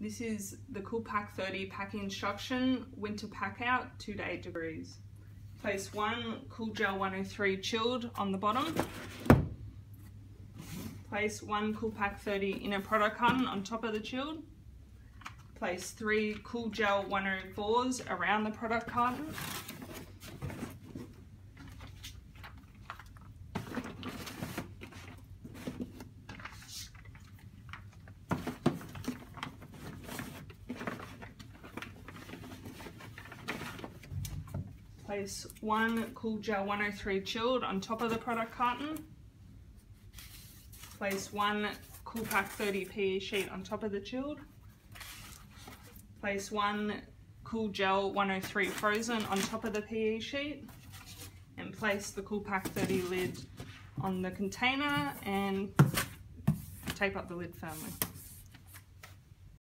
This is the CoolPac30 packing instruction, winter pack out, 2 to 8 degrees. Place one Cool Gel 103 chilled on the bottom. Place one CoolPac30 inner product carton on top of the chilled. Place 3 Cool Gel 104s around the product carton. Place one Cool Gel 103 chilled on top of the product carton. Place one CoolPac30 PE sheet on top of the chilled. Place one Cool Gel 103 frozen on top of the PE sheet. And place the CoolPac30 lid on the container and tape up the lid firmly.